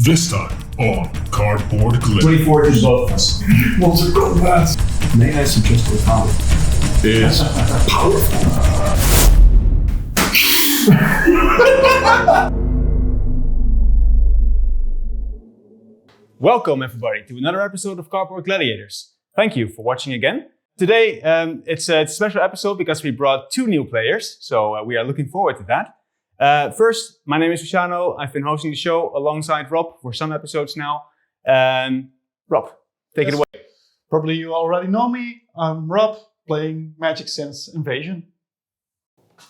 This time on Cardboard Gladiators. 24 is both of us. Mortal Kombat May I suggest a comment? is powerful. Welcome everybody to another episode of Cardboard Gladiators. Thank you for watching again. Today it's a special episode because we brought two new players, so we are looking forward to that. First, my name is Luciano. I've been hosting the show alongside Rob for some episodes now. Rob, take it away. Probably you already know me. I'm Rob, playing Magic since Invasion.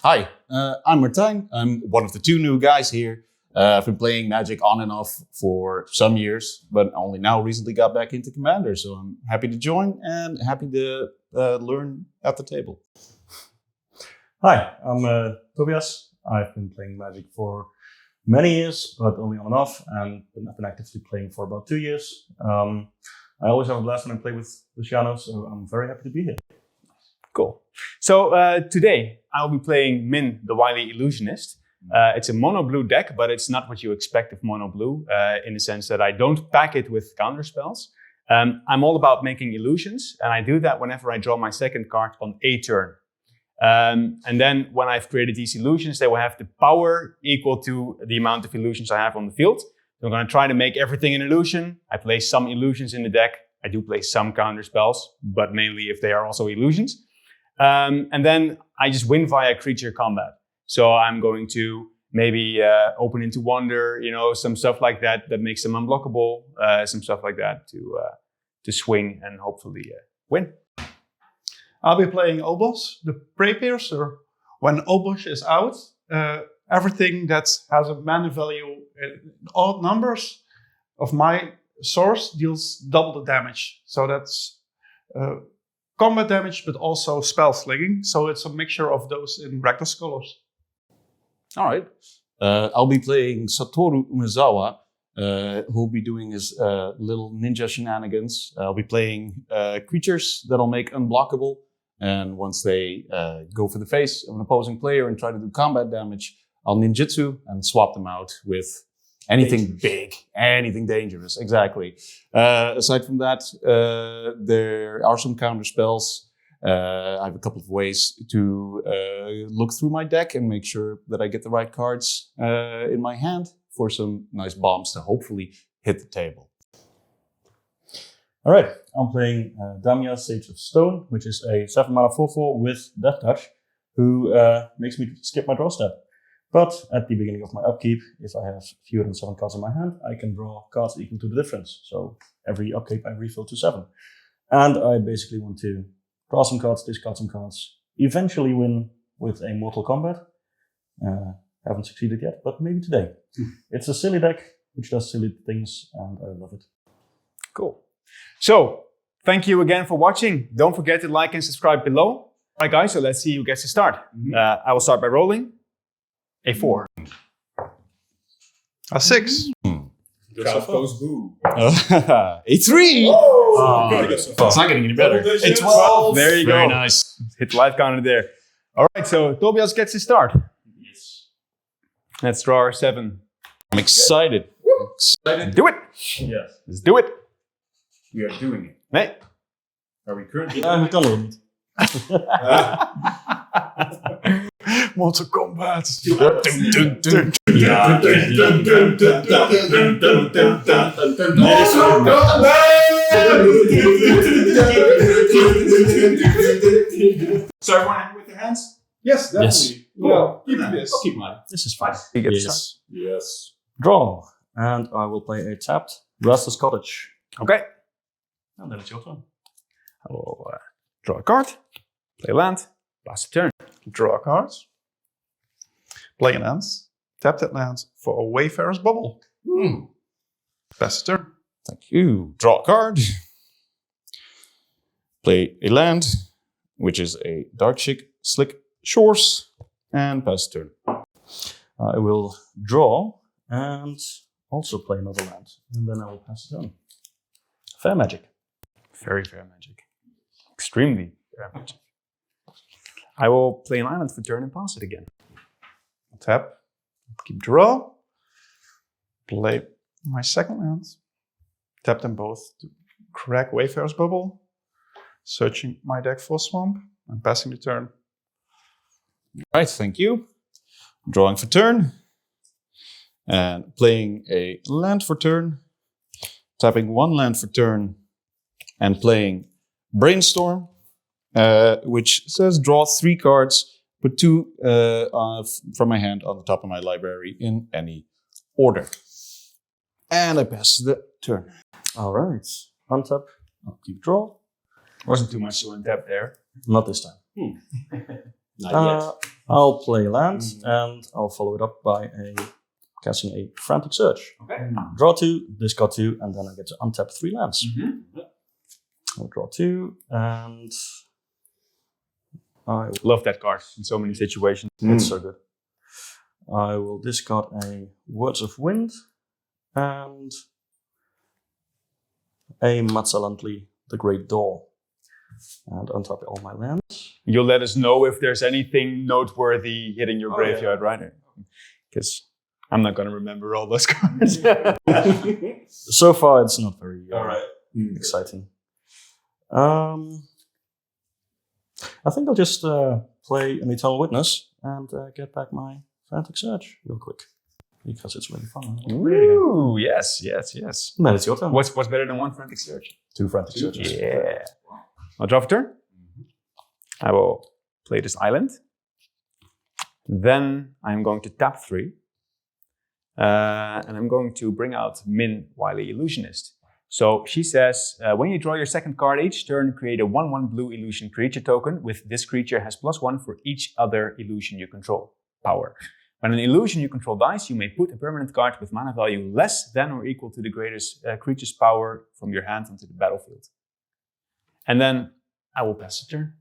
Hi, I'm Martijn. I'm one of the two new guys here. I've been playing Magic on and off for some years, but only now recently got back into Commander, so I'm happy to join and happy to learn at the table. Hi, I'm Tobias. I've been playing Magic for many years, but only on and off, and I've been actively playing for about 2 years. I always have a blast when I play with Luciano, so I'm very happy to be here. Cool. So today I'll be playing Minn, the Wily Illusionist. It's a mono blue deck, but it's not what you expect of mono blue in the sense that I don't pack it with counter spells. I'm all about making illusions, and I do that whenever I draw my second card on a turn. And then when I've created these illusions, they will have the power equal to the amount of illusions I have on the field. So I'm going to try to make everything an illusion. I play some illusions in the deck. I do play some counter spells, but mainly if they are also illusions. And then I just win via creature combat. So I'm going to maybe open into wonder, some stuff like that that makes them unblockable, some stuff like that to swing and hopefully win. I'll be playing Obosh, the Prey Piercer. When Obosh is out, everything that has a mana value in odd numbers of my source deals double the damage. So that's combat damage, but also spell slinging. So it's a mixture of those in Rakdos colors. All right. I'll be playing Satoru Umezawa, who'll be doing his little ninja shenanigans. I'll be playing creatures that'll make unblockable. And once they go for the face of an opposing player and try to do combat damage, I'll ninjutsu and swap them out with anything big, anything dangerous. Exactly. Aside from that, there are some counter spells. I have a couple of ways to look through my deck and make sure that I get the right cards in my hand for some nice bombs to hopefully hit the table. All right, I'm playing Damia, Sage of Stone, which is a 7-mana 4/4 with Death Touch, who makes me skip my draw step. But at the beginning of my upkeep, if I have fewer than 7 cards in my hand, I can draw cards equal to the difference. So every upkeep I refill to 7. And I basically want to draw some cards, discard some cards, eventually win with a Mortal Kombat. Haven't succeeded yet, but maybe today. It's a silly deck, which does silly things, and I love it. Cool. So, thank you again for watching. Don't forget to like and subscribe below. All right, guys, so let's see who gets to start. I will start by rolling. A 4. A 6. Count goes boo. A 3! Oh, It's not getting any better. A 12. There you go. Very nice. Hit the life counter there. All right, so Tobias gets to start. Yes. Let's draw our 7. I'm excited. Do it. Yes. Let's do it. We are doing it. Nee. Are we currently Ik kan het niet. Mortal Kombat. So everyone happy with their hands? Yes, definitely. Yes. Well, keep this. I'll keep mine. This is fine. You get to start. Yes. Draw. And I will play a tapped Restless Cottage. Okay. And then it's your turn. I will draw a card, play a land, pass the turn. Draw a card. Play an land. Tap that land for a Wayfarer's Bubble. Pass the turn. Thank you. Draw a card. Play a land, which is a Dark Slick Shores, and pass the turn. I will draw and also play another land. And then I will pass the turn. Fair Magic. Very fair magic. Extremely fair magic. I will play an island for turn and pass it again. Tap. Keep draw. Play my second land. Tap them both to crack Wayfarer's Bubble. Searching my deck for Swamp and passing the turn. Right, thank you. Drawing for turn. And playing a land for turn. Tapping 1 land for turn. And playing Brainstorm, which says draw 3 cards, put 2 from my hand on the top of my library in any order. And I pass the turn. All right. Untap. Upkeep, draw. Wasn't too much to untap there. Not this time. Not yet. I'll play land, and I'll follow it up by casting a Frantic Search. Okay. Draw 2, discard 2, and then I get to untap 3 lands. I'll draw 2, and I Love that card in so many situations. It's so good. I will discard a Words of Wind and a Matsalantli, the Great Door, and untap all my lands. You'll let us know if there's anything noteworthy hitting your graveyard, right? Because I'm not going to remember all those cards. So far, it's not very All right. exciting. I think I'll just play an Eternal Witness and get back my Frantic Search real quick. Because it's really fun. Ooh, yes. Then it's your turn. What's better than 1 Frantic Search? 2 Frantic Searches. Yeah. I'll draw for turn. I will play this island. Then I'm going to tap 3. And I'm going to bring out Minn, Wily Illusionist. So she says, when you draw your second card each turn, create a 1/1 blue illusion creature token with this creature has +1 for each other illusion you control. Power. When an illusion you control dies, you may put a permanent card with mana value less than or equal to the greatest creature's power from your hand onto the battlefield. And then I will pass the turn.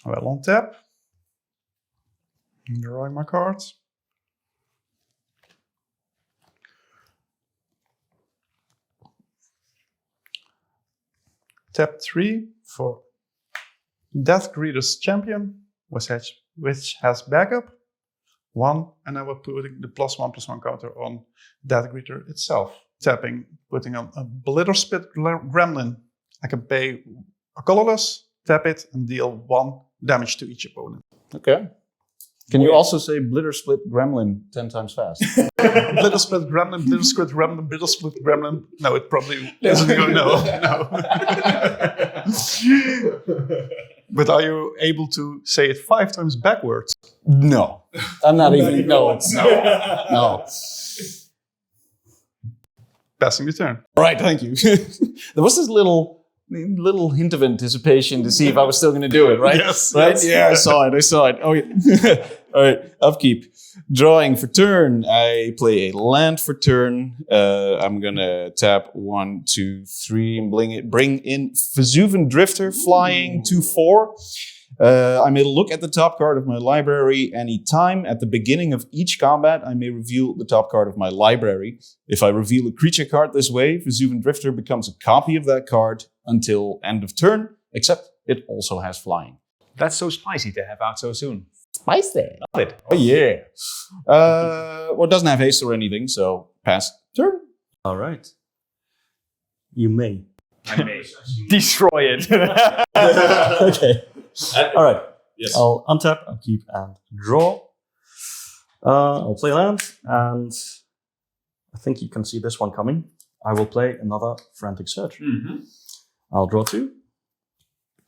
I will untap. Drawing my cards. Tap 3 for Death Greeter's Champion, which has backup 1, and I will put the +1/+1 counter on Death Greeter itself. Tapping, putting on a Blitterspit Gremlin. I can pay a colorless, tap it, and deal 1 damage to each opponent. Okay. Can you also say Blitter Split Gremlin 10 times fast? Blitterspit Gremlin, Blitterspit Gremlin, Blitterspit Gremlin. No, it probably isn't going no. But are you able to say it 5 times backwards? No. I'm not even. No. No. Passing the turn. All right, thank you. There was this little hint of anticipation to see if I was still going to do it, right? Yes. Right? Yes. Yeah, I saw it. Oh, yeah. All right, upkeep. Drawing for turn. I play a land for turn. I'm going to tap 1, 2, 3 and bring in Vesuvian Drifter, flying 2/4. I may look at the top card of my library any time. At the beginning of each combat, I may reveal the top card of my library. If I reveal a creature card this way, Vesuvian Drifter becomes a copy of that card until end of turn, except it also has flying. That's so spicy to have out so soon. Spicy. Love it. Oh, yeah. Well, it doesn't have haste or anything, so pass turn. All right. You may. I may. Destroy it. Okay. All right. Yes. I'll untap, upkeep, and draw. I'll play land, and I think you can see this one coming. I will play another Frantic Search. I'll draw 2,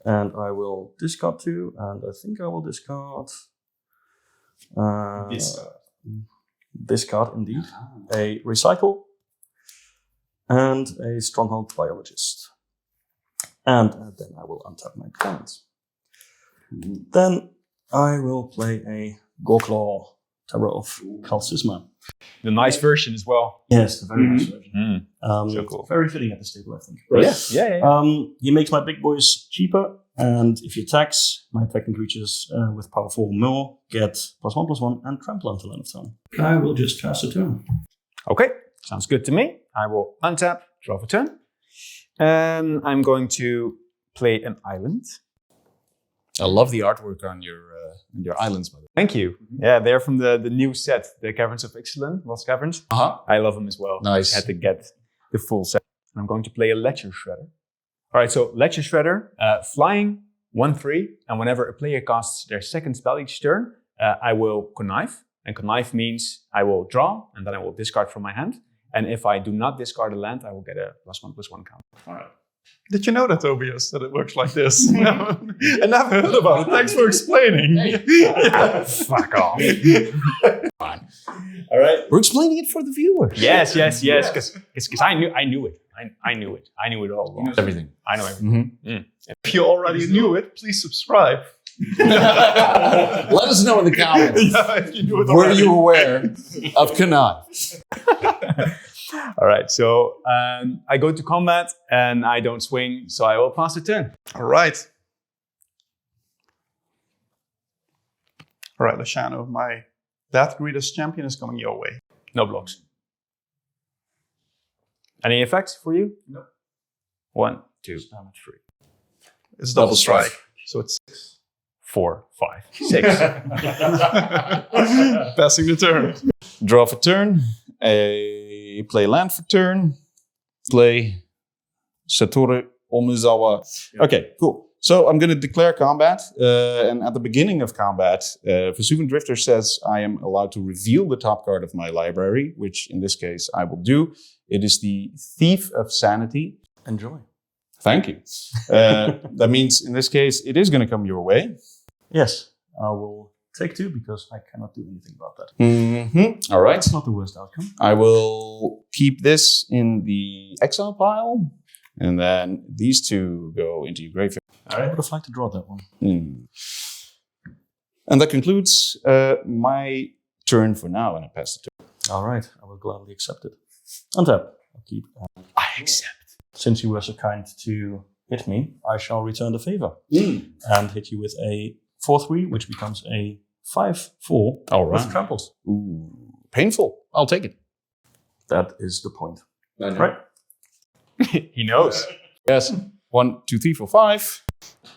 and I will discard 2, and I think I will discard... discard, indeed. A Recycle, and a Stronghold Biologist. And then I will untap my cards. Then I will play a Gorklaw, Terror of Kalsisma. The nice version as well. Yes, the very nice version. So cool. Very fitting at this table, I think. Yeah. He makes my big boys cheaper, and if he attacks, my attacking creatures with power 4 more get +1/+1 and trample until end of turn. I will just pass the turn. Okay, sounds good to me. I will untap, draw for turn. And I'm going to play an island. I love the artwork on your islands, by the way. Thank you. Yeah, they're from the new set, the Caverns of Ixalan, Lost Caverns. I love them as well. Nice. I had to get the full set. I'm going to play a Ledger Shredder. All right, so Ledger Shredder, flying 1/3, and whenever a player casts their second spell each turn, I will connive. And connive means I will draw, and then I will discard from my hand. And if I do not discard a land, I will get a +1/+1 count. All right. Did you know that, Obosh, that it works like this? No, I never heard about it. Thanks for explaining. Yeah. Fuck off. Fine. All right. We're explaining it for the viewers. Yes, because I knew it. I knew it. I knew it all along. Everything. I know everything. If you already knew it, please subscribe. Let us know in the comments. Yeah, if you knew it Were already. you aware of Kanai? All right, so I go to combat and I don't swing, so I will pass the turn. All right. All right, Luciano, my Death Greeter's champion is coming your way. No blocks. Any effects for you? No. 1, 2, 3, It's double strike. So it's 4, 5, 6. passing the turn. Draw for turn. Play land for turn. Play Satoru Omuzawa. Okay, cool. So I'm going to declare combat. And at the beginning of combat, Vesuvian Drifter says I am allowed to reveal the top card of my library, which in this case I will do. It is the Thief of Sanity. Enjoy. Thank you. That means in this case, it is going to come your way. Yes, I will take 2 because I cannot do anything about that. Mm-hmm. All right. That's not the worst outcome. I will keep this in the exile pile. And then these 2 go into your graveyard. I would have liked to draw that one. And that concludes my turn for now. And I pass the turn. All right, I will gladly accept it. Untap. I'll keep. I accept. Since you were so kind to hit me, I shall return the favor and hit you with a 4/3, which becomes a 5/4 All right. with tramples. Ooh, painful. I'll take it. That is the point. Right? He knows. Yes. 1, 2, 3, 4, 5.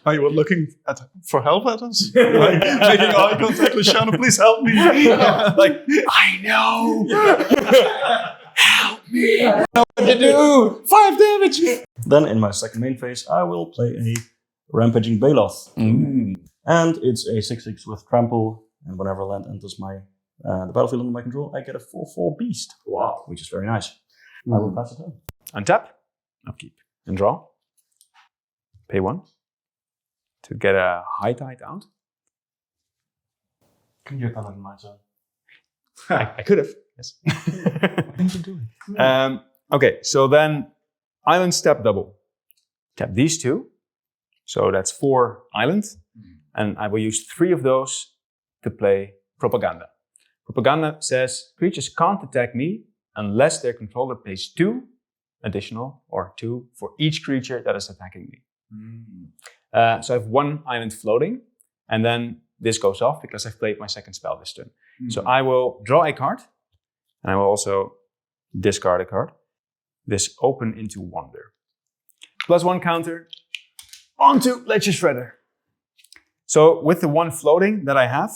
Are you looking for help at us? Like, making eye contact, Luciano, please help me. Like, I know. Help me. What to do? 5 damage. Then in my second main phase, I will play a Rampaging Baloth. And it's a 6/6 with trample. And whenever land enters the battlefield under my control, I get a 4/4 beast. Wow. Which is very nice. I will pass it on. Untap, upkeep, and draw. Pay 1 to get a high tide out. Can you have done it in my turn? I could have, yes. What are you doing? Okay, so then island step double. Tap these 2. So that's 4 islands. And I will use 3 of those to play Propaganda. Propaganda says creatures can't attack me unless their controller pays 2 additional or 2 for each creature that is attacking me. So I have 1 island floating, and then this goes off because I've played my second spell this turn. So I will draw a card, and I will also discard a card. This open into Wonder. +1 counter onto Ledger Shredder. So with the 1 floating that I have,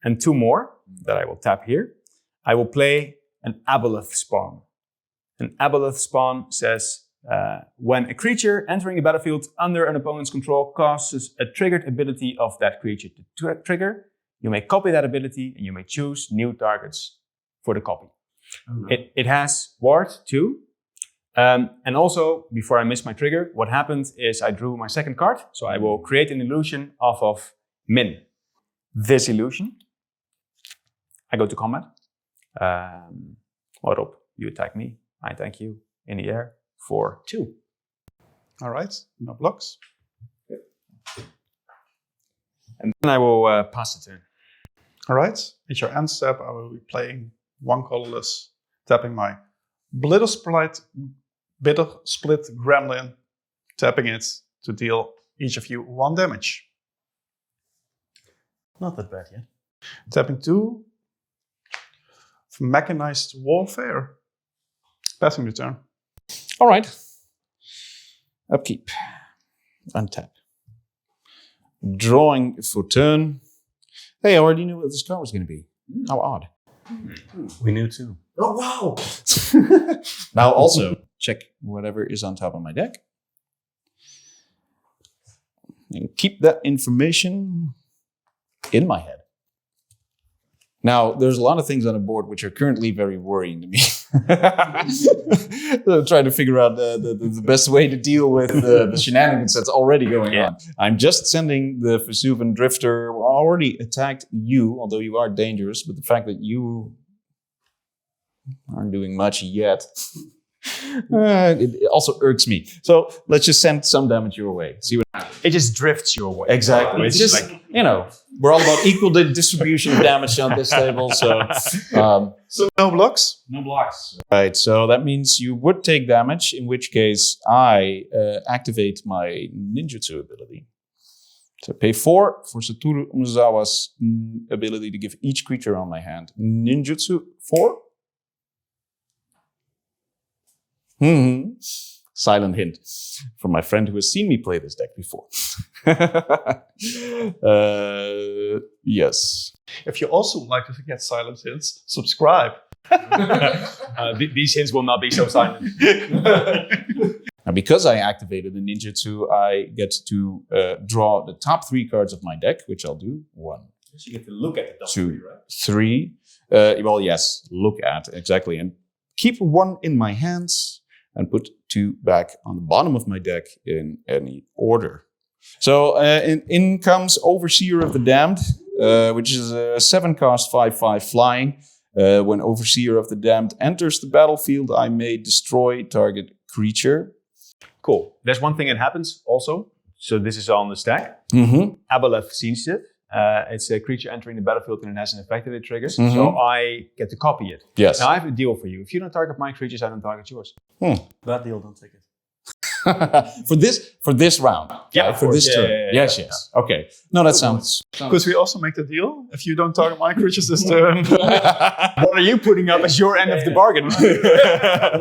and 2 more that I will tap here, I will play an Aboleth Spawn. An Aboleth Spawn says, when a creature entering the battlefield under an opponent's control causes a triggered ability of that creature to trigger, you may copy that ability and you may choose new targets for the copy. It has Ward too. And also, before I miss my trigger, what happened is I drew my second card. So I will create an illusion off of Minn. This illusion. I go to combat. What up? You attack me. I attack you in the air for 2. All right, no blocks. And then I will pass the turn. All right, at your end step, I will be playing 1 colorless, tapping my Bitter Split Gremlin, tapping it to deal each of you 1 damage. Not that bad yet. Tapping 2 for Mechanized Warfare, passing the turn. All right. Upkeep. Untap. Drawing for turn. Hey, I already knew what this card was going to be. How odd. We knew too. Oh, wow. Now also check whatever is on top of my deck. And keep that information in my head. Now, there's a lot of things on the board which are currently very worrying to me. So trying to figure out the best way to deal with the shenanigans that's already going on. I'm just sending the Vesuvian Drifter. Already attacked you, although you are dangerous, but the fact that you aren't doing much yet, it also irks me. So let's just send some damage your way. See what happens. It just drifts your way. Exactly. It's just, we're all about equal distribution of damage on this table. So no blocks? No blocks. right, so that means you would take damage, in which case I activate my ninjutsu ability. So pay 4 for Satoru Umezawa's ability to give each creature on my hand ninjutsu 4. Silent hint from my friend who has seen me play this deck before. Yes. If you also would like to get silent hints, subscribe. These hints will not be so silent. Now, because I activated the ninjutsu, I get to draw the top 3 cards of my deck, which I'll do. 1, So you get to look at the top 2, three, right? 3. Well, yes, look at, exactly. And keep 1 in my hands and put 2 back on the bottom of my deck in any order. So in comes Overseer of the Damned, which is a 7-cost 5/5 flying. When Overseer of the Damned enters the battlefield, I may destroy target creature. Cool. There's one thing that happens also. So this is on the stack. Mm-hmm. Aboleth Sensitive. It's a creature entering the battlefield and it has an effect that it triggers. Mhm. So I get to copy it. Yes. Now I have a deal for you. If you don't target my creatures, I don't target yours. Bad deal, don't take it. for this round. Yeah, right? of For course. this Yeah, turn. yeah, yeah, Yes, yes. Okay. No, that sounds. Could we also make the deal? If you don't target my creatures this turn. What are you putting up as your end of the bargain?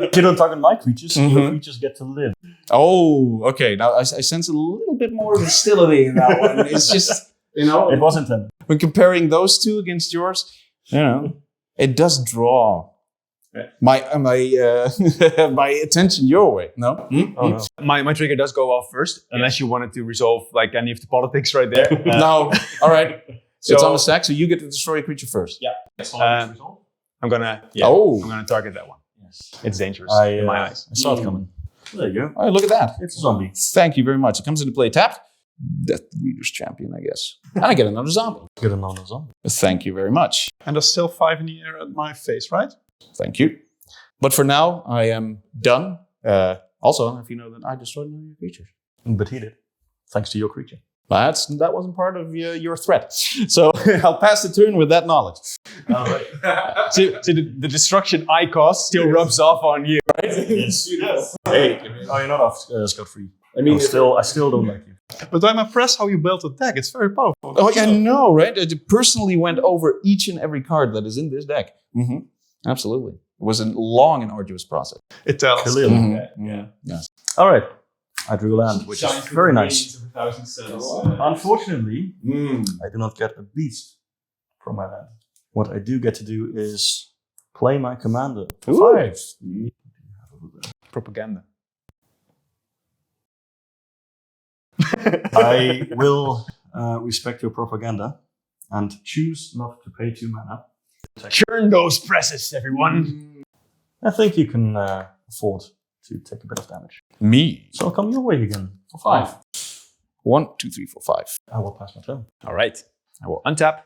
If you don't target my creatures, your creatures get to live. Oh, okay. Now I sense a little bit more hostility in that one. It's just, It was intended. when comparing those 2 against yours, it does draw my my attention your way. No? Oh no. My trigger does go off first, unless you wanted to resolve like any of the politics right there. No. All right. So- It's on the stack, so you get to destroy a creature first. Yeah. That's all Um, resolved. I'm gonna Oh. I'm gonna target that one. Yes. It's dangerous in my eyes. I saw it coming. There you go. Oh, look at that. It's a zombie. Thank you very much. It comes into play tapped. Death Reader's Champion, I guess. And I get another zombie. Get another zombie. Thank you very much. And there's still 5 in the air at my face, right? Thank you. But for now, I am done. Also, if you know that I destroyed one of your creatures. But he did. Thanks to your creature. That wasn't part of your threat. So I'll pass the turn with that knowledge. All right. So the destruction I cause still rubs off on you. Yes. Hey, Oh, you're not off scot-free. I still don't like you. But I'm impressed how you built the deck. It's very powerful. oh, I know, right? I personally went over each and every card that is in this deck. Mm-hmm. Absolutely. It was a long and arduous process. It tells. Clearly. Mhm. Yeah. Yes. All right. I drew a land, which Shines is with very the nice. radiance of 1,000 suns. Unfortunately, I do not get a beast from my land. What I do get to do is play my commander for 5. Propaganda. I will respect your propaganda and choose not to pay 2 mana. Churn those presses, everyone. I think you can afford to take a bit of damage. Me. So I'll come your way again for 5. 1, 2, 3, 4, 5. I will pass my turn. All right. I will untap.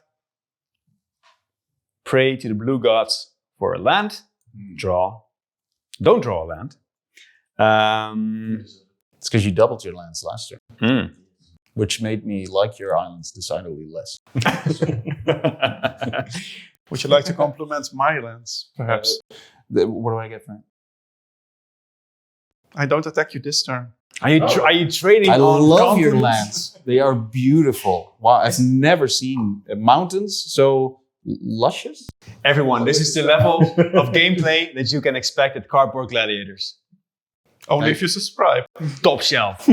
Pray to the blue gods for a land. Draw. Don't draw a land. It's because you doubled your lands last turn, Hmm. which made me like your islands decidedly less. Would you like to compliment my lands, perhaps? What do I get for it? I don't attack you this turn. Are you trading I on love your confidence? lands. They are beautiful. Wow, I've never seen mountains so luscious. Everyone, this is the level of gameplay that you can expect at Cardboard Gladiators. Only if you subscribe. Top shelf.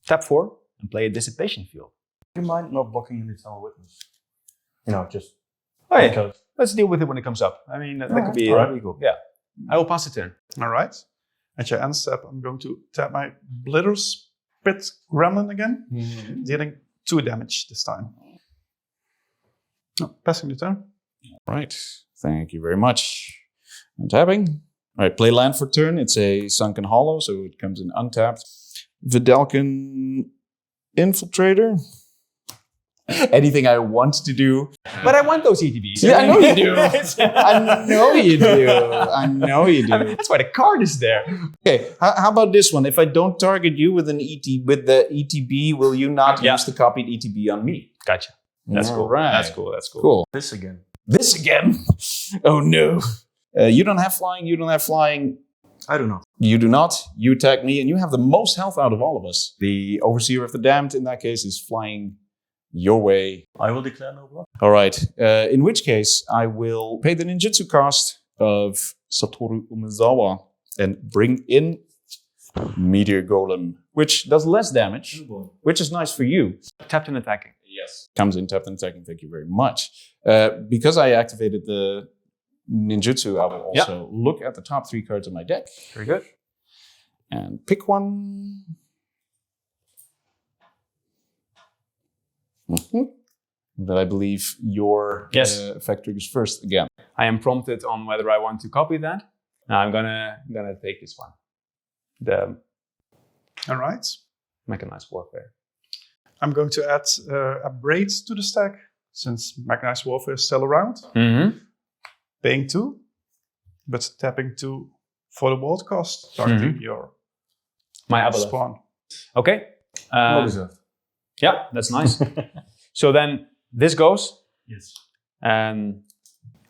Tap 4 and play a Dissipation Field. Do you mind not blocking any Eternal Witness? You know, just Oh, yeah. because. Let's deal with it when it comes up. I mean, that could be Alright. that'd be cool. Yeah. I will pass the turn. All right. At your end step, I'm going to tap my Blither Spit Gremlin again, dealing 2 damage this time. Passing the turn. Right. Thank you very much. Untapping. All right, play land for turn. It's a Sunken Hollow, so it comes in untapped. Vidalcan Infiltrator. Anything I want to do. But I want those ETBs. Yeah, I know you do. I know you do. I know you do. I mean, that's why the card is there. Okay, how about this one? If I don't target you with the ETB, will you not use the copied ETB on me? Gotcha. That's cool. Right. That's cool. That's cool. Cool. This again. This again? Oh no. You don't have flying. You don't have flying. I do not. You do not. You attack me, and you have the most health out of all of us. The Overseer of the Damned, in that case, is flying your way. I will declare no block. All right. In which case, I will pay the ninjutsu cost of Satoru Umezawa and bring in Meteor Golem, which does less damage, which is nice for you. Tapped and attacking. Yes. Comes in tapped and attacking. Thank you very much. Because I activated the ninjutsu, I will also look at the top 3 cards of my deck. Very good. And pick one. That I believe your effect triggers first again. I am prompted on whether I want to copy that. Now I'm gonna take this one. The All right. mechanized warfare. I'm going to add a Braid to the stack, since Mechanized Warfare is still around. Mm-hmm. Paying 2, but tapping 2 for the board cost, targeting your My Aboleth. spawn. Okay. Well deserved. Yeah, that's nice. So then this goes. Yes. And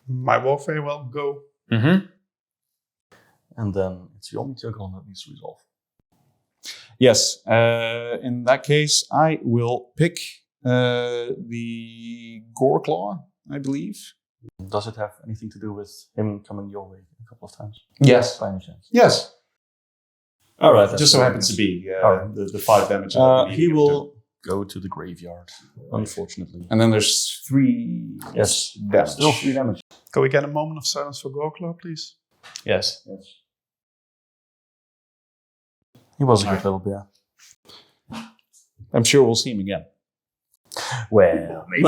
My Warfare will go. mm-hmm. And then it's your Meteor Golem that needs to resolve. Yes. In that case, I will pick the Goreclaw, I believe. Does it have anything to do with him coming your way a couple of times? Yes. By any chance? Yes. All right. Just so happens to be the 5 damage. He will go to the graveyard, unfortunately. And then there's 3 Yes. damage. Still 3 damage. Can we get a moment of silence for Gorkla, please? Yes. Yes. He was a good little bear. I'm sure we'll see him again. Well, maybe.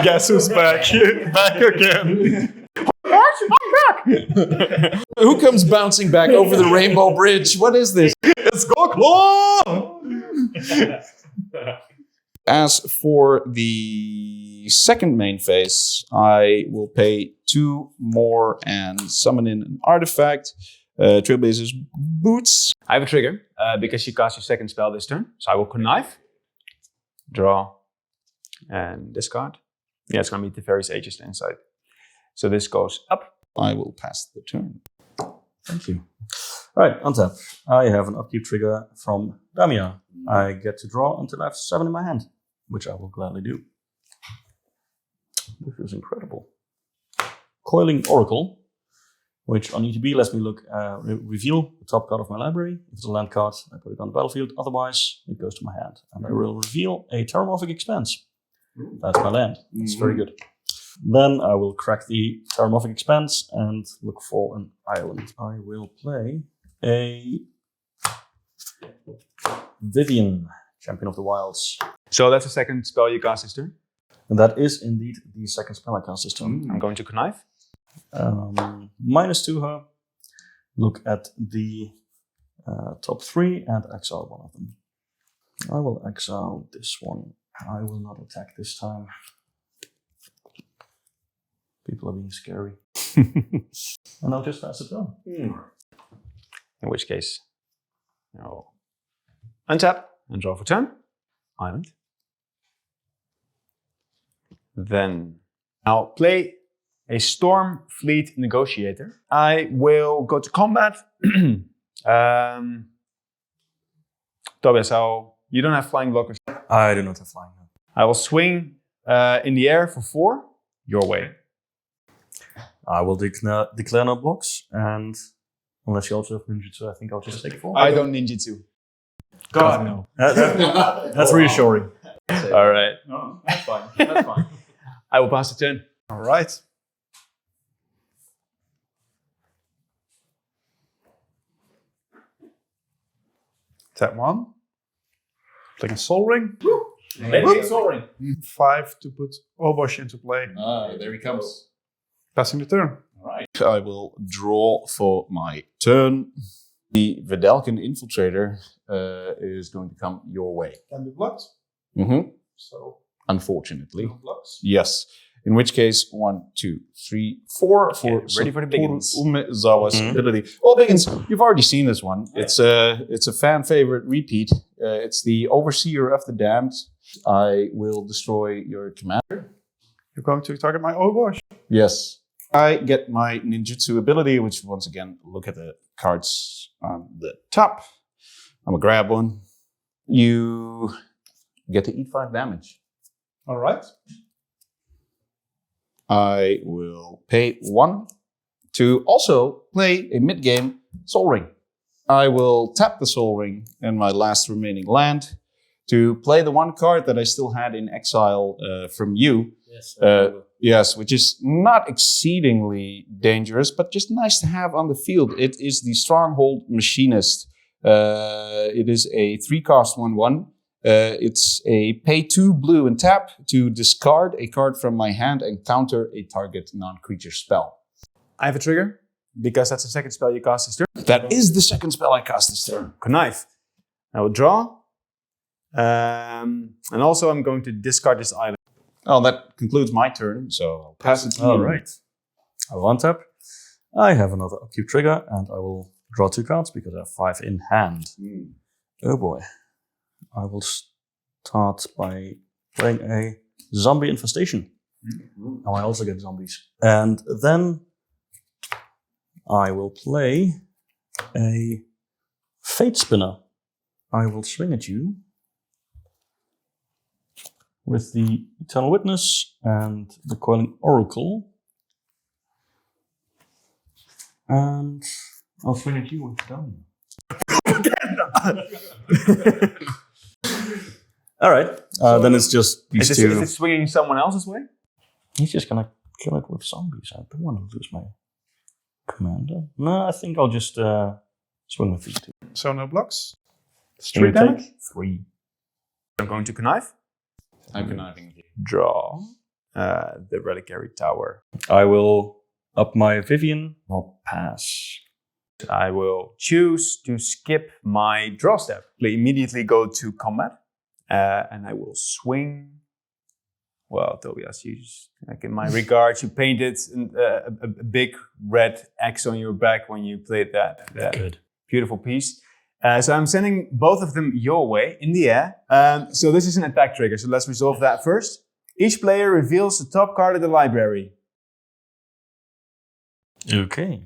Guess who's back? Back again. Who comes bouncing back over the Rainbow Bridge? What is this? It's Gorkla! As for the second main phase, I will pay 2 more and summon in an artifact. Trailblazer's Boots. I have a trigger because you cast your second spell this turn. So I will connive, draw, and discard. Yeah, it's going to be Teferi's Aegis inside. So this goes up. I will pass the turn. Thank you. All right, untap. I have an upkeep trigger from Damia. I get to draw until I have 7 in my hand, which I will gladly do. This is incredible. Coiling Oracle, which on ETB lets me reveal the top card of my library. If it's a land card, I put it on the battlefield. Otherwise, it goes to my hand. And I will reveal a Terramorphic Expanse. That's my land. It's very good. Then I will crack the Terramorphic Expanse and look for an island. I will play a Vivian, Champion of the Wilds. So that's the second spell you cast this turn. And that is indeed the second spell I cast this turn. I'm going to connive. -2 her. Look at the top 3 and exile one of them. I will exile this one. I will not attack this time. People are being scary. And I'll just pass it on. In which case, I'll untap and draw for turn. Island. Then I'll play a Stormfleet Negotiator. I will go to combat. Tobias, you don't have flying blockers. I do not have flying. I will swing in the air for 4 your way. I will declare no blocks, and unless you also have ninjutsu, I think I'll just take 4. I don't ninjutsu. God, no. That's reassuring. All right. No, that's fine. That's fine. I will pass the turn. All right. Tap 1. Playing a Soul Ring. Maybe it's all right. 5 to put Obosh into play. There he comes. Passing the turn. I will draw for my turn. The Vidalcan Infiltrator is going to come your way. Can be blocked. Mm-hmm. So, Unfortunately. no blocks. Yes. In which case, 1, 2, 3, 4 for ready for the Biggins. Umezawa's ability. Well, Biggins, you've already seen this one. It's a fan favorite repeat. It's the Overseer of the Damned. I will destroy your commander. You're going to target my Obosh. Yes. I get my ninjutsu ability, which once again, look at the cards on the top. I'm gonna grab one. You get to eat 5 damage. All right. I will pay 1 to also play a mid-game Soul Ring. I will tap the Soul Ring in my last remaining land to play the 1 card that I still had in exile from you. Yes. Yes, which is not exceedingly dangerous, but just nice to have on the field. It is the Stronghold Machinist. It is a 3-cost 1/1. It's a pay 2 blue and tap to discard a card from my hand and counter a target non-creature spell. I have a trigger because that's the second spell you cast this turn. That is the second spell I cast this turn. Connive. I will draw. And also I'm going to discard this island. Oh, that concludes my turn, so I'll pass it to you. All right. I will untap. I have another upkeep trigger, and I will draw 2 cards because I have 5 in hand. Oh boy. I will start by playing a zombie infestation. Now I also get zombies. And then I will play a Fate Spinner. I will swing at you with the Eternal Witness and the Coiling Oracle. And I'll swing at you with Damia. All right. Then it's just these Is two. it swinging someone else's way? He's just gonna kill it with zombies. I don't want to lose my commander. No, I think I'll just swing with these two. So no blocks. Can you 3 damage. take 3. I'm going to connive. I'm conniving you. Draw the Reliquary Tower. I will up my Vivian. I'll pass. I will choose to skip my draw step. Immediately go to combat. And I will swing. Well, Tobias, like in my regards, you painted a big red X on your back when you played that Good. beautiful piece. So I'm sending both of them your way in the air. So this is an attack trigger. So let's resolve that first. Each player reveals the top card of the library. Okay.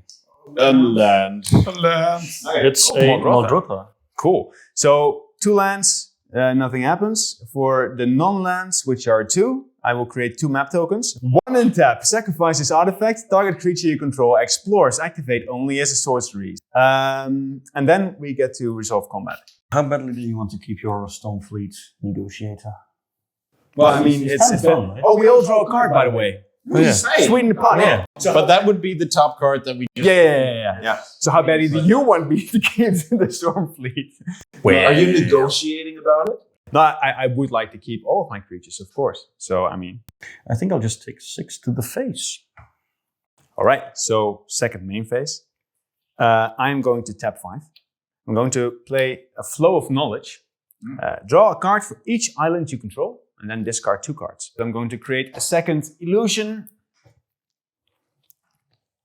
A land. It's a Maldrota. Cool. So 2 lands, nothing happens. For the non-lands, which are 2, I will create 2 map tokens. 1 in tap, sacrifice this artifact, target creature you control, explores, activate only as a sorcery. And then we get to resolve combat. How badly do you want to keep your Stormfleet negotiator? Well, I mean, it's kind of fun, right? Oh, we all draw a card, by the way. Sweet in the pot. Yeah. But that would be the top card that we just... Yeah. So how badly do you want me to keep the Stormfleet? Wait, are you negotiating about it? No, I would like to keep all of my creatures, of course. So, I mean... I think I'll just take 6 to the face. All right, so second main phase. I'm going to tap 5. I'm going to play a Flow of Knowledge. Draw a card for each island you control, and then discard 2 cards. So I'm going to create a second illusion.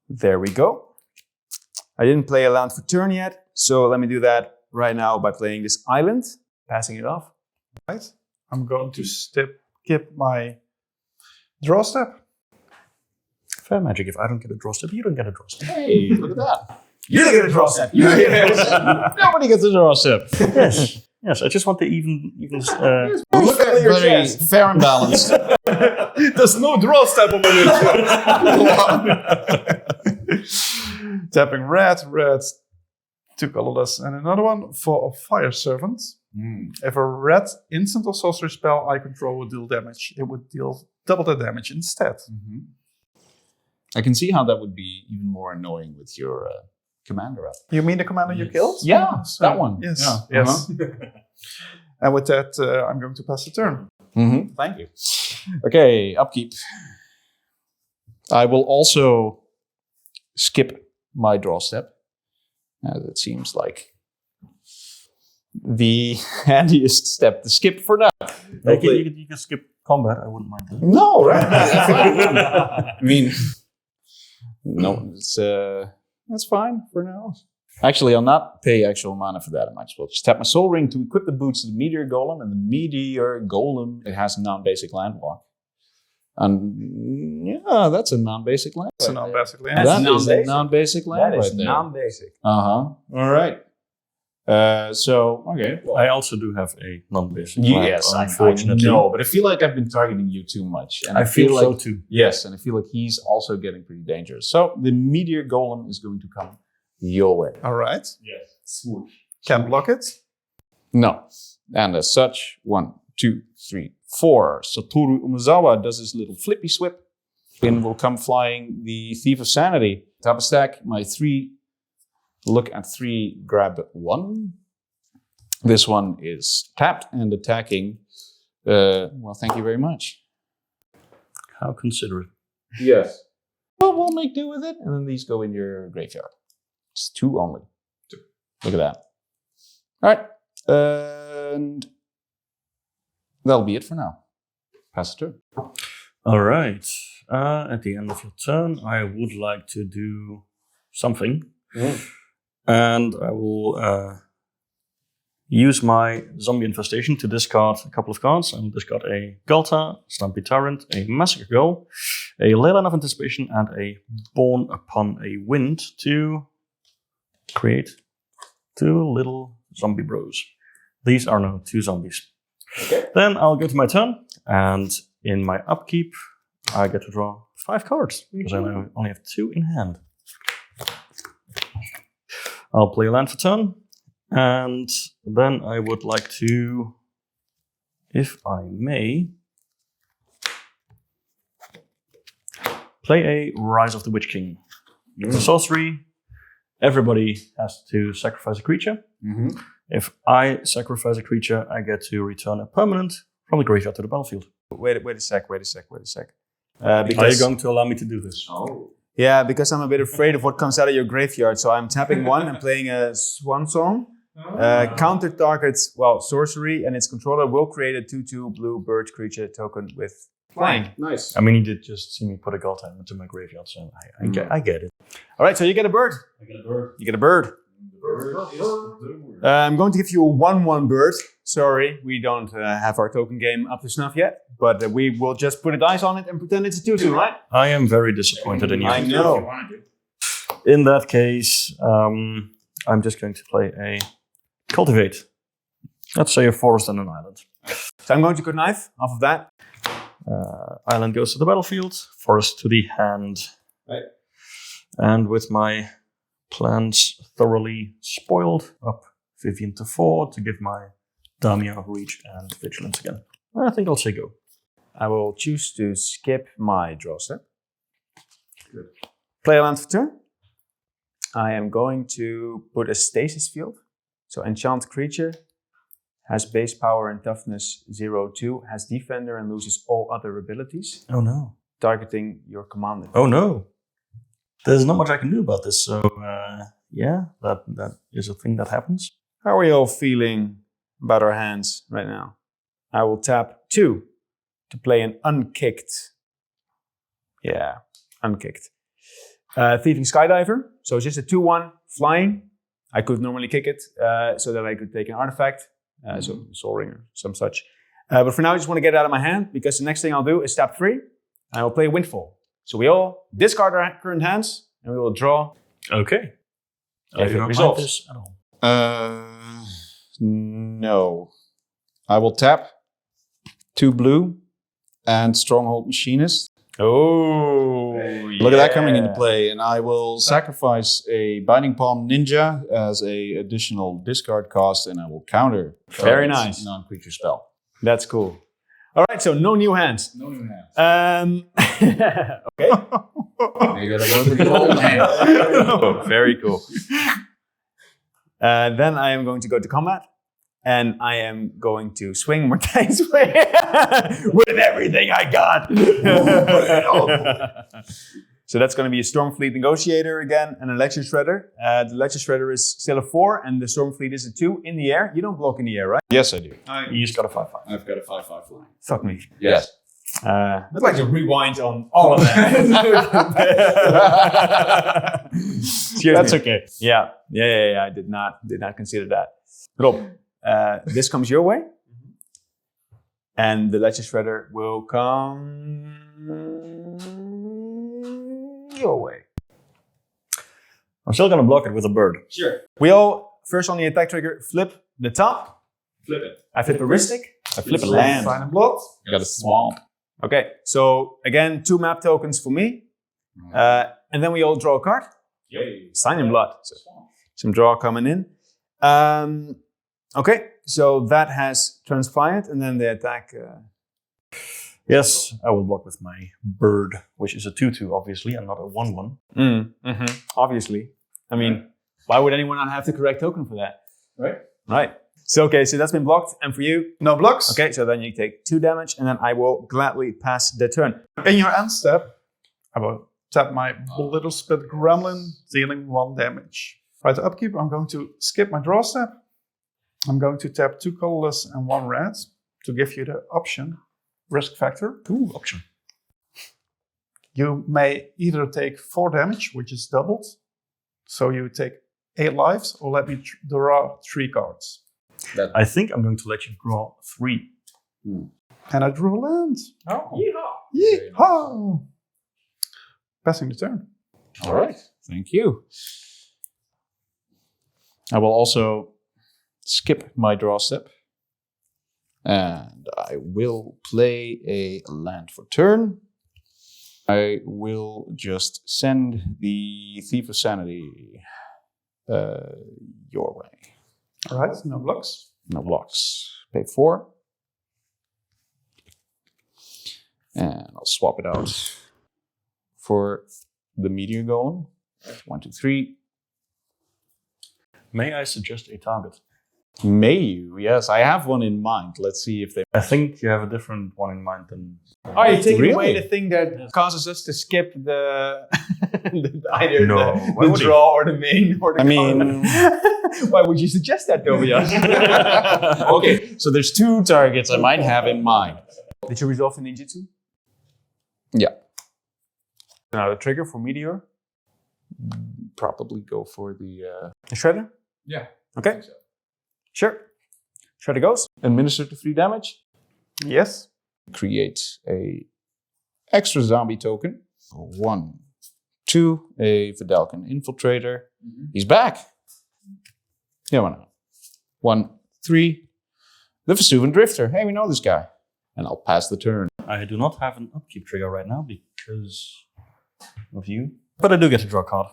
There we go. I didn't play a land for turn yet, so let me do that right now by playing this island, passing it off. Right. I'm going to skip my draw step. Fair magic. If I don't get a draw step, you don't get a draw step. Hey, look at that. You get a draw set. Nobody gets a draw step. Yes. Yes, I just want the even Look at your very chest. fair and balanced. There's no draw step on my Tapping red. 2 colorless, and another one for a fire servant. If a red instant or sorcery spell I control would deal damage, it would deal double the damage instead. I can see how that would be even more annoying with your commander up. You mean the commander you killed? Yeah, that one. Yes. Yeah. Yes. And with that, I'm going to pass the turn. Thank you. Okay, upkeep. I will also skip my draw step. That seems like the handiest step to skip for now. You can skip combat. I wouldn't mind that. No, right? I mean, no, that's fine for now. Actually, I'll not pay actual mana for that. I might as well just tap my Soul Ring to equip the boots of the Meteor Golem. And the Meteor Golem, it has a non-basic land block. And yeah, that's a non-basic land. That's a non-basic land. That is a non-basic land That is right there. non-basic. All right. Okay. Well, I also do have a non-basic. yes, I know, but I feel like I've been targeting you too much. And I feel like, so too. Yes, and I feel like he's also getting pretty dangerous. So the Meteor Golem is going to come your way. All right. Yes. Swoosh. Can block it. No. And as such, 1, 2, 3, 4. Satoru Umezawa does his little flippy swip. In will come flying the Thief of Sanity. Top of stack, my 3. Look at 3, grab 1. This one is tapped and attacking. Well, thank you very much. How considerate. Yes. Well, we'll make do with it. And then these go in your graveyard. It's 2 only. 2. Look at that. All right. And that'll be it for now. Pass the turn. All right. At the end of your turn, I would like to do something. And I will use my zombie infestation to discard a couple of cards. I will discard a Galta, Stampede Tyrant, a Massacre Gull, a Leyline of Anticipation, and a Born Upon a Wind to create 2 little zombie bros. These are now 2 zombies. Okay. Then I'll go to my turn, and in my upkeep, I get to draw 5 cards, because I now only have 2 in hand. I'll play a land for turn, and then I would like to, if I may, play a Rise of the Witch King. It's a sorcery. Everybody has to sacrifice a creature. If I sacrifice a creature, I get to return a permanent from the graveyard to the battlefield. Wait a sec. Are you going to allow me to do this? Oh. Yeah, because I'm a bit afraid of what comes out of your graveyard. So I'm tapping 1 and playing a Swan Song. Counter targets, sorcery, and its controller will create a 2/2 blue bird creature token with flying. Nice. I mean, you did just see me put a Galta into my graveyard, so I get it. All right, so you get a bird. I get a bird. You get a bird. The bird is the word. I'm going to give you a 1/1 bird. Sorry, we don't have our token game up to snuff yet, but we will just put a dice on it and pretend it's a 2/2, right? I am very disappointed in you. I know. In that case, I'm just going to play a Cultivate. Let's say a forest and an island. So I'm going to connive off of that. Island goes to the battlefield, forest to the hand. Right. And with my plans thoroughly spoiled, up Vivian to 4 to give my Damia reach and vigilance again. I think I'll say go. I will choose to skip my draw step. Good. Play a land for turn. I am going to put a stasis field. So enchant creature has base power and toughness 0/2, has defender and loses all other abilities, Oh no. targeting your commander. Oh no. There's not much I can do about this, so yeah, that is a thing that happens. How are you all feeling about our hands right now? I will tap 2 to play an unkicked. Yeah, unkicked. Thieving Skydiver. So it's just a 2/1 flying. I could normally kick it so that I could take an artifact, so Soul Ring or some such. But for now, I just want to get it out of my hand because the next thing I'll do is tap 3 and I will play Windfall. So we all discard our current hands and we will draw. Okay. If I do it not resolves. mind this at all. No. I will tap 2 blue and Stronghold Machinist. Oh, Look at that coming into play. And I will sacrifice a Binding Palm Ninja as a additional discard cost, and I will counter. Very target's nice. Non-creature spell. That's cool. All right, so no new hands. No new hands. Okay. You gotta work with your old hands. Oh, very cool. Then I am going to go to combat, and I am going to swing Martijn's way with everything I got. So that's going to be a Stormfleet Negotiator again, and a Ledger Shredder. The Ledger Shredder is still a 4, and the Stormfleet is a 2 in the air. You don't block in the air, right? Yes, I do. You just got a 5/5. I've got a 5/5 flying. Fuck me. Yes. I'd like to rewind on all of that. Excuse That's me. okay. Yeah. I did not consider that. Rob, this comes your way, and the Ledger Shredder will come your way. I'm still gonna block it with a bird. Sure. We all first on the attack trigger flip the top. Flip it. I flip a Ristic. I flip a land. Sign and blood. I got a swamp. Okay, so again, 2 map tokens for me, and then we all draw a card. Yay. Sign in blood. So, some draw coming in. Okay, so that has transpired, and then the attack. Yes, I will block with my bird, which is a 2/2, obviously, and not a 1/1. Obviously, I mean, why would anyone not have the correct token for that? Right. Right. So okay, so that's been blocked, and for you, No blocks. okay, so then you take 2 damage, and then I will gladly pass the turn. In your end step, I will tap my Little Spit Gremlin, dealing 1 damage. Right, the upkeep, I'm going to skip my draw step. I'm going to tap 2 colorless and 1 red to give you the option, risk factor. Ooh, option. You may either take 4 damage, which is doubled, so you take 8 lives, or let me draw 3 cards. I think I'm going to let you draw 3. And I drew a land. Oh. Yeehaw! Passing the turn. All right. Thank you. I will also skip my draw step. And I will play a land for turn. I will just send the Thief of Sanity your way. All right, no blocks. No blocks. Pay 4. And I'll swap it out for the meteor golem. 1, 2, 3. May I suggest a target? May you? Yes, I have one in mind. Let's see if they... I think you have a different one in mind than... Are you taking Really? away the thing that causes us to skip the, either No, the why would he? draw or the main or the I mean- color? Why would you suggest that, Tobias? Okay, so there's 2 targets I might have in mind. Did you resolve the ninjutsu? Yeah. Now the trigger for meteor, Probably go for the... the shredder. Yeah. Okay, sure. Shredder goes. Administer to 3 damage. Yes. Create a extra zombie token. 1, 2, a Vidalcan Infiltrator. He's back. Yeah, why not? 1, 3, the Vesuvian Drifter. Hey, we know this guy. And I'll pass the turn. I do not have an upkeep trigger right now because of you. But I do get to draw a card.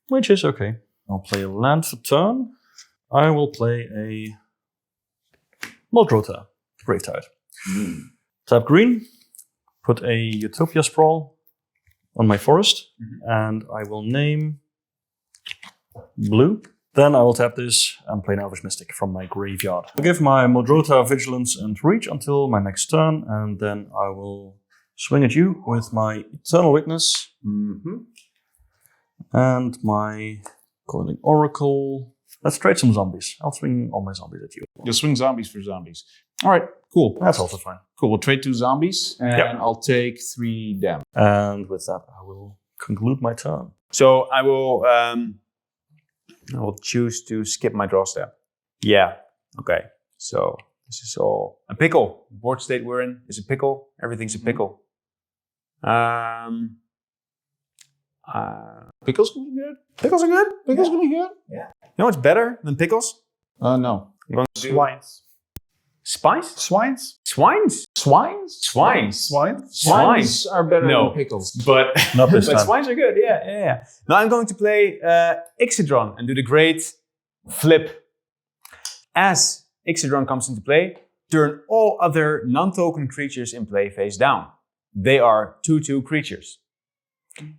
Which is okay. I'll play a land for turn. I will play a Muldrota, Brave Tide. Tap green, put a Utopia Sprawl on my forest, and I will name blue. Then I will tap this and play an Elvish Mystic from my graveyard. I'll give my Muldrota Vigilance and Reach until my next turn, and then I will swing at you with my Eternal Witness and my Coiling Oracle. Let's trade some zombies. I'll swing all my zombies at you. You'll swing zombies for zombies. All right, cool. That's also fine. Cool, we'll trade 2 zombies, and Yep. I'll take 3 damage. And with that, I will conclude my turn. So I will choose to skip my draw step. Yeah. Okay. So this is all a pickle. The board state we're in is a pickle. Everything's a pickle. Pickles can be good. Pickles are good. Pickles can be good. You know what's better than pickles? No. Swines. Spice? Swines? Swines? Swines? Swines. Swines? Swines. are better No. than pickles. But, Not this but time. swines are good, yeah. Now I'm going to play Ixidron and do the great flip. As Ixidron comes into play, turn all other non-token creatures in play face down. They are 2/2 creatures.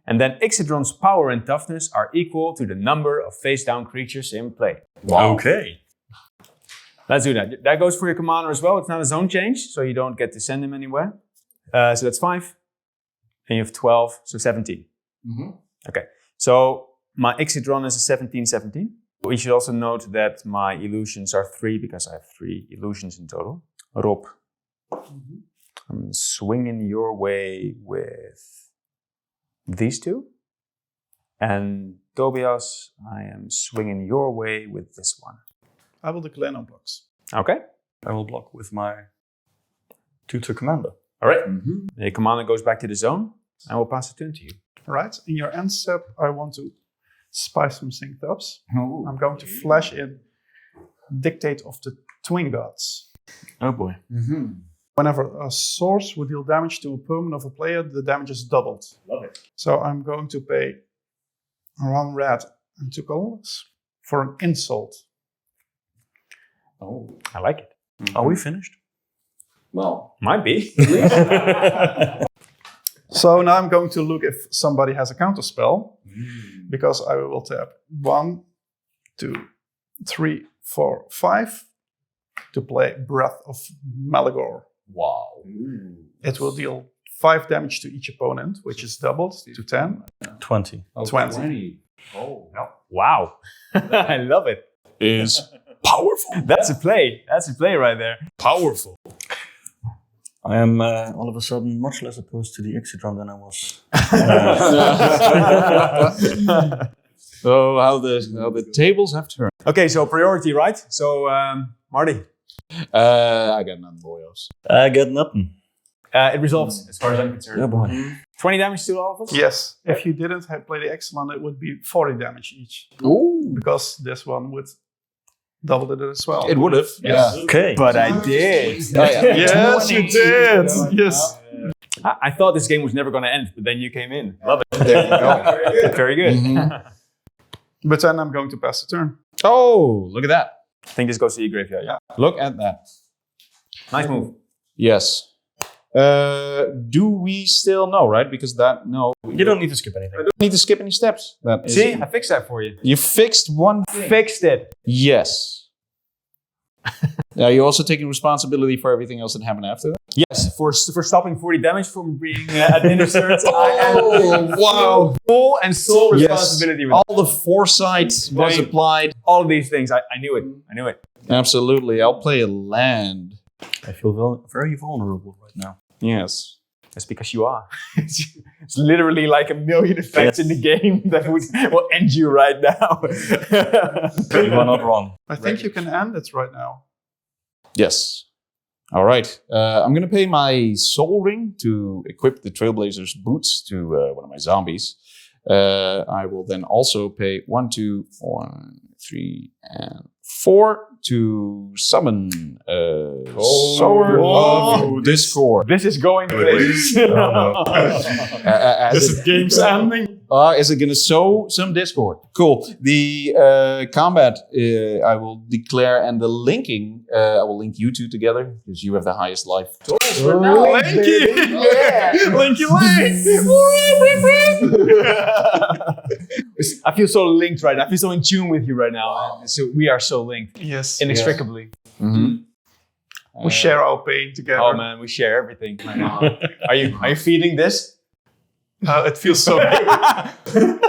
And then Ixidron's power and toughness are equal to the number of face-down creatures in play. Okay. Let's do that. That goes for your commander as well. It's not a zone change, so you don't get to send him anywhere. So that's 5. And you have 12, so 17. Okay, so my Ixidron is a 17/17. We should also note that my illusions are 3 because I have 3 illusions in total. Rob, I'm swinging your way with these 2. And Tobias, I am swinging your way with this one. I will declare no blocks. Okay. I will block with my 2/2 commander. All right. The commander goes back to the zone. I will pass the turn to you. Right, in your end step, I want to spice some things up. Oh. I'm going to flash in Dictate of the Twin Gods. Oh boy. Whenever a source would deal damage to a permanent of a player, the damage is doubled. Love it. So I'm going to pay 1 red and 2 colors for an insult. Oh. I like it. Are we finished? Well, Might be. So now I'm going to look if somebody has a counter spell, because I will tap 1, 2, 3, 4, 5 to play Breath of Malagor. wow. It will deal 5 damage to each opponent, which is doubled to 10. 20. 20. Oh. Wow. I love it. Is powerful. That's a play. That's a play right there. Powerful. I am all of a sudden much less opposed to the Ixidron than I was. So how the tables have turned. Okay, so priority, right? So, Marty. I got none, boyos. I get nothing. It resolves, as far as I'm concerned. Oh boy. 20 damage to all of us? Yes, if you didn't have play the excellent, it would be 40 damage each, Ooh. because this one would double it as well. It would have. Yes. Okay. But I did. Oh, yeah. Yes, you did. Yes. I thought this game was never going to end, but then you came in. Love it. There you go. Very good. Mhm. But then I'm going to pass the turn. Oh, look at that. I think this goes to your graveyard. Yeah. Look at that. Nice move. Yes. Do we still know, right? Because that, no. You don't need to skip anything. I don't need to skip any steps. That is, See, I fixed that for you. you fixed one thing. Fixed it. Yes. Now you're also taking responsibility for everything else that happened after that? Yes, for stopping 40 damage from being administered. I am wow. full and sole Yes. responsibility with All the foresight was Right. applied. all of these things. I knew it. I knew it. Absolutely. I'll play a land. I feel very vulnerable right now. Yes. That's because you are. It's literally like a million effects in the game that will end you right now. You are not wrong. I think you can end it right now. Yes. All right. I'm going to pay my soul ring to equip the Trailblazer's boots to one of my zombies. I will then also pay 1, 2, 1, 3, and 4 to summon Sower of Discord. This is going places. Is it game's ending? Is it going to sow some Discord? Cool. The combat I will declare, and the linking, I will link you two together because you have the highest life. Linky! Yeah! Linky I feel so linked right now. I feel so in tune with you right now. So we are so linked. Yes. Inextricably. Mm-hmm. We share our pain together. Oh man, we share everything right now. Are you feeding this? It feels so good.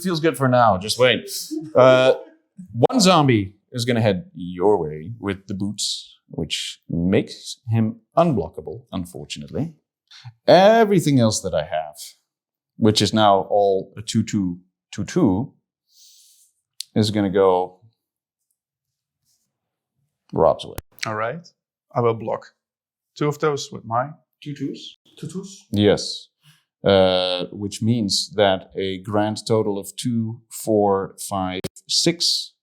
Feels good for now. Just wait. One zombie is going to head your way with the boots, which makes him unblockable, unfortunately. Everything else that I have, which is now all a 2/2/2/2, is going to go Rob's way. All right. I will block 2 of those with my 2/2s. Yes. Which means that a grand total of 2, 4, 5, 6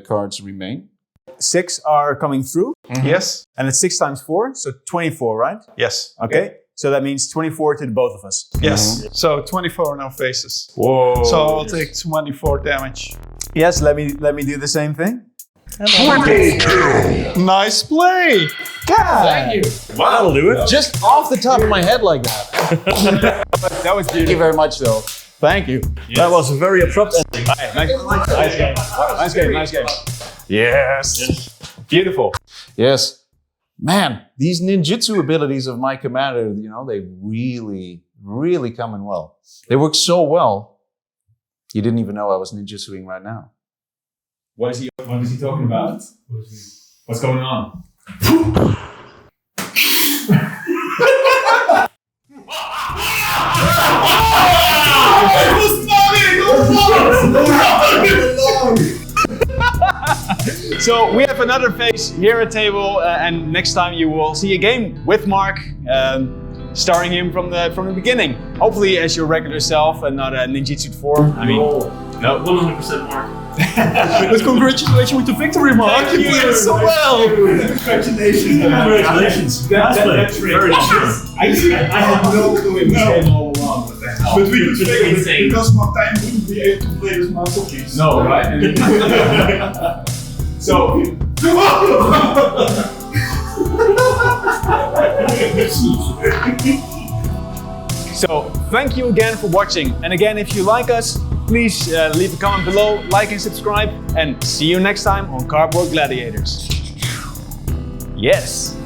cards remain. 6 are coming through, Yes. and it's 6 times 4, so 24, right? Yes. Okay. So that means 24 to the both of us. Yes. So 24 now faces. Whoa. So I'll take 24 damage. Yes, let me do the same thing. Nice play. Thank you. That'll do it. Just off the top of my head like that. That was Thank you very much, though. Thank you. That was a very abrupt ending. nice game. Nice game. Nice game. Yes. Beautiful. Yes. Man, these ninjutsu abilities of my commander, you know, they really, really come in well. They work so well. You didn't even know I was ninjutsuing right now. What is he talking about? What's going on? So we have another phase here at table, and next time you will see a game with Mark, starring him from the beginning. Hopefully as your regular self and not a ninjutsu form. I mean, No, 100% Mark. But congratulations with the victory, Mark. You played so well. Congratulations. Congratulations. That's very true. I had no clue it was game all along with that. But we could figure it insane. because Martijn wouldn't be able to play with mouse keys. No, right? So, So thank you again for watching. And again, if you like us, please leave a comment below, like and subscribe, and see you next time on Cardboard Gladiators. Yes.